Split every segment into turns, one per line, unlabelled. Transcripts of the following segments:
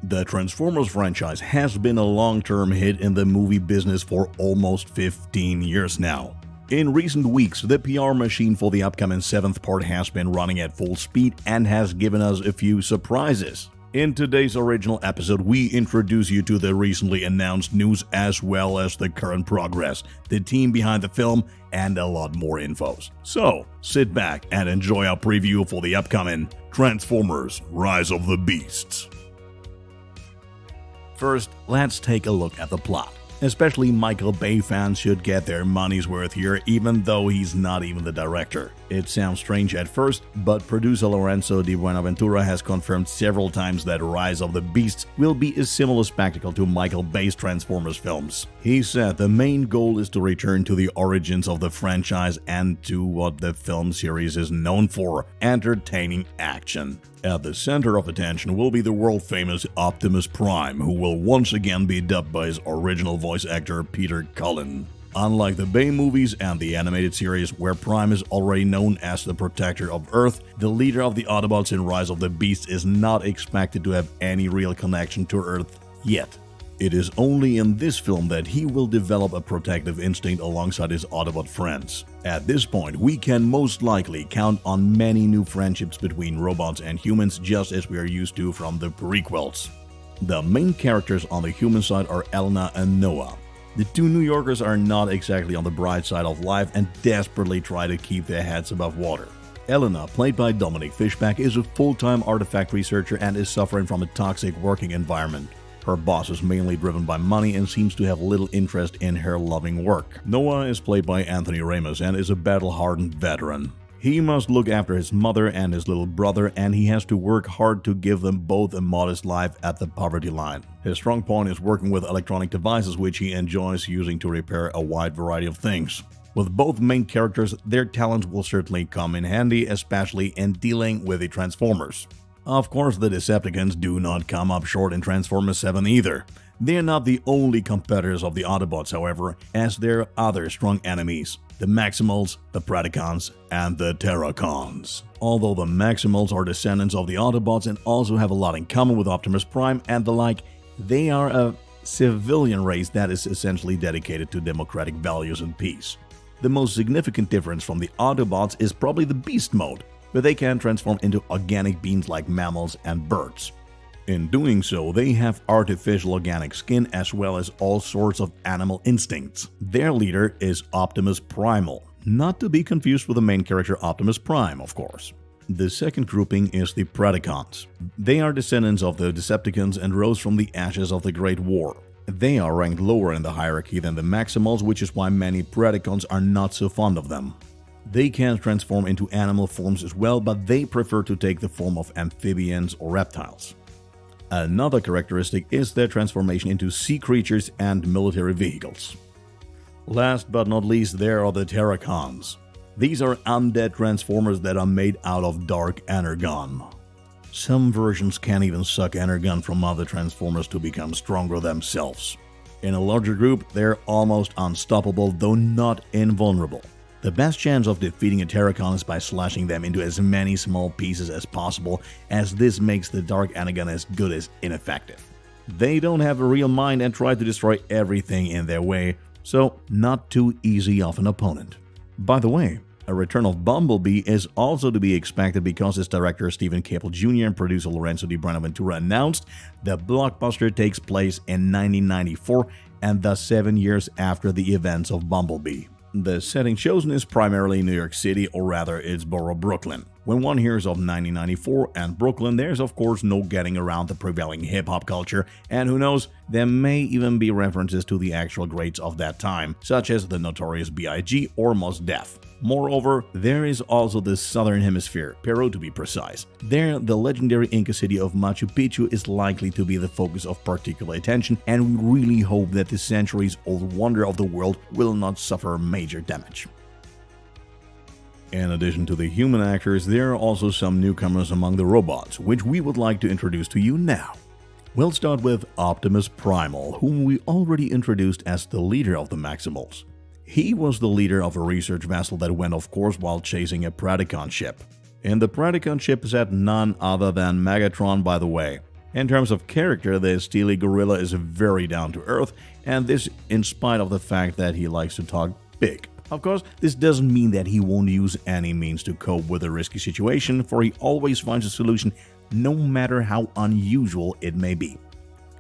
The Transformers franchise has been a long-term hit in the movie business for almost 15 years now. In recent weeks, the PR machine for the upcoming 7th part has been running at full speed and has given us a few surprises. In today's original episode, we introduce you to the recently announced news as well as the current progress, the team behind the film, and a lot more infos. So, sit back and enjoy our preview for the upcoming Transformers: Rise of the Beasts. First, let's take a look at the plot. Especially Michael Bay fans should get their money's worth here, even though he's not even the director. It sounds strange at first, but producer Lorenzo Di Buenaventura has confirmed several times that Rise of the Beasts will be a similar spectacle to Michael Bay's Transformers films. He said the main goal is to return to the origins of the franchise and to what the film series is known for: entertaining action. At the center of attention will be the world-famous Optimus Prime, who will once again be dubbed by his original voice actor Peter Cullen. Unlike the Bay movies and the animated series, where Prime is already known as the protector of Earth, the leader of the Autobots in Rise of the Beasts is not expected to have any real connection to Earth yet. It is only in this film that he will develop a protective instinct alongside his Autobot friends. At this point, we can most likely count on many new friendships between robots and humans, just as we are used to from the prequels. The main characters on the human side are Elena and Noah. The two New Yorkers are not exactly on the bright side of life and desperately try to keep their heads above water. Elena, played by Dominic Fishback, is a full-time artifact researcher and is suffering from a toxic working environment. Her boss is mainly driven by money and seems to have little interest in her loving work. Noah is played by Anthony Ramos and is a battle-hardened veteran. He must look after his mother and his little brother, and he has to work hard to give them both a modest life at the poverty line. His strong point is working with electronic devices, which he enjoys using to repair a wide variety of things. With both main characters, their talents will certainly come in handy, especially in dealing with the Transformers. Of course, the Decepticons do not come up short in Transformers 7 either. They are not the only competitors of the Autobots, however, as there are other strong enemies: the Maximals, the Predacons, and the Terracons. Although the Maximals are descendants of the Autobots and also have a lot in common with Optimus Prime and the like, they are a civilian race that is essentially dedicated to democratic values and peace. The most significant difference from the Autobots is probably the Beast Mode, where they can transform into organic beings like mammals and birds. In doing so, they have artificial organic skin as well as all sorts of animal instincts. Their leader is Optimus Primal, not to be confused with the main character Optimus Prime, of course. The second grouping is the Predacons. They are descendants of the Decepticons and rose from the ashes of the Great War. They are ranked lower in the hierarchy than the Maximals, which is why many Predacons are not so fond of them. They can transform into animal forms as well, but they prefer to take the form of amphibians or reptiles. Another characteristic is their transformation into sea creatures and military vehicles. Last but not least, there are the Terracons. These are undead transformers that are made out of dark energon. Some versions can even suck energon from other transformers to become stronger themselves. In a larger group, they're almost unstoppable, though not invulnerable. The best chance of defeating a Terracon is by slashing them into as many small pieces as possible, as this makes the dark energon as good as ineffective. They don't have a real mind and try to destroy everything in their way, so not too easy of an opponent. By the way, a return of Bumblebee is also to be expected because its director Steven Caple Jr. and producer Lorenzo Di Buenaventura announced the blockbuster takes place in 1994 and thus 7 years after the events of Bumblebee. The setting chosen is primarily New York City, or rather its borough Brooklyn. When one hears of 1994 and Brooklyn, there's of course no getting around the prevailing hip-hop culture, and who knows, there may even be references to the actual greats of that time, such as the Notorious B.I.G. or Mos Def. Moreover, there is also the Southern Hemisphere, Peru to be precise. There, the legendary Inca city of Machu Picchu is likely to be the focus of particular attention, and we really hope that the centuries-old wonder of the world will not suffer major damage. In addition to the human actors, there are also some newcomers among the robots, which we would like to introduce to you now. We'll start with Optimus Primal, whom we already introduced as the leader of the Maximals. He was the leader of a research vessel that went off course while chasing a Predacon ship. In the Predacon ship sat none other than Megatron, by the way. In terms of character, the steely gorilla is very down-to-earth, and this in spite of the fact that he likes to talk big. Of course, this doesn't mean that he won't use any means to cope with a risky situation, for he always finds a solution no matter how unusual it may be.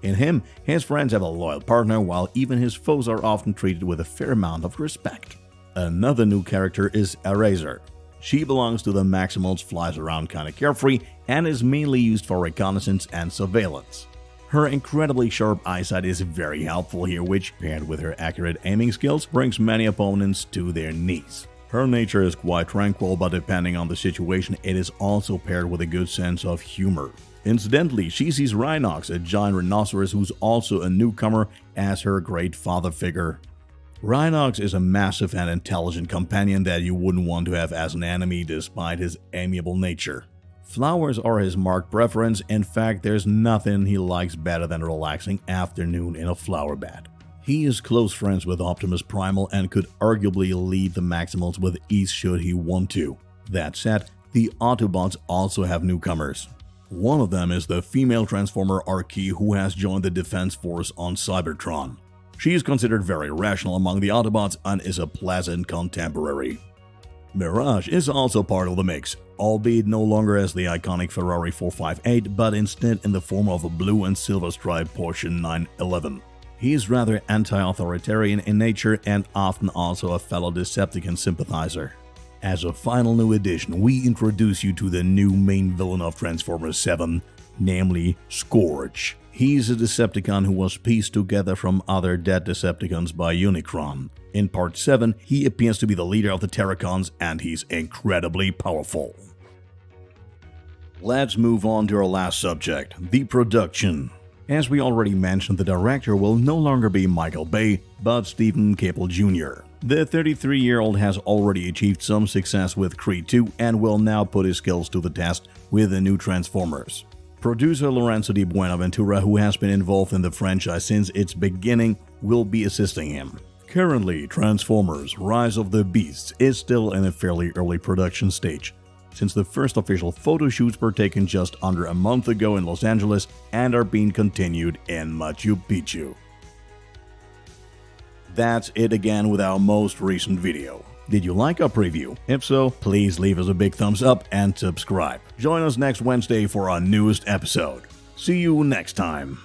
In him, his friends have a loyal partner, while even his foes are often treated with a fair amount of respect. Another new character is Eraser. She belongs to the Maximals, flies around kinda carefree, and is mainly used for reconnaissance and surveillance. Her incredibly sharp eyesight is very helpful here, which, paired with her accurate aiming skills, brings many opponents to their knees. Her nature is quite tranquil, but depending on the situation, it is also paired with a good sense of humor. Incidentally, she sees Rhinox, a giant rhinoceros who's also a newcomer, as her great father figure. Rhinox is a massive and intelligent companion that you wouldn't want to have as an enemy despite his amiable nature. Flowers are his marked preference. In fact, there's nothing he likes better than a relaxing afternoon in a flower bed. He is close friends with Optimus Primal and could arguably lead the Maximals with ease should he want to. That said, the Autobots also have newcomers. One of them is the female Transformer Archie, who has joined the Defense Force on Cybertron. She is considered very rational among the Autobots and is a pleasant contemporary. Mirage is also part of the mix, albeit no longer as the iconic Ferrari 458, but instead in the form of a blue and silver striped Porsche 911. He is rather anti-authoritarian in nature and often also a fellow Decepticon sympathizer. As a final new addition, we introduce you to the new main villain of Transformers 7, namely Scourge. He's a Decepticon who was pieced together from other dead Decepticons by Unicron. In Part 7, he appears to be the leader of the Terracons, and he's incredibly powerful. Let's move on to our last subject, the production. As we already mentioned, the director will no longer be Michael Bay, but Stephen Caple Jr. The 33-year-old has already achieved some success with Creed 2 and will now put his skills to the test with the new Transformers. Producer Lorenzo Di Buenaventura, who has been involved in the franchise since its beginning, will be assisting him. Currently, Transformers: Rise of the Beasts is still in a fairly early production stage, since the first official photo shoots were taken just under a month ago in Los Angeles and are being continued in Machu Picchu. That's it again with our most recent video. Did you like our preview? If so, please leave us a big thumbs up and subscribe. Join us next Wednesday for our newest episode. See you next time.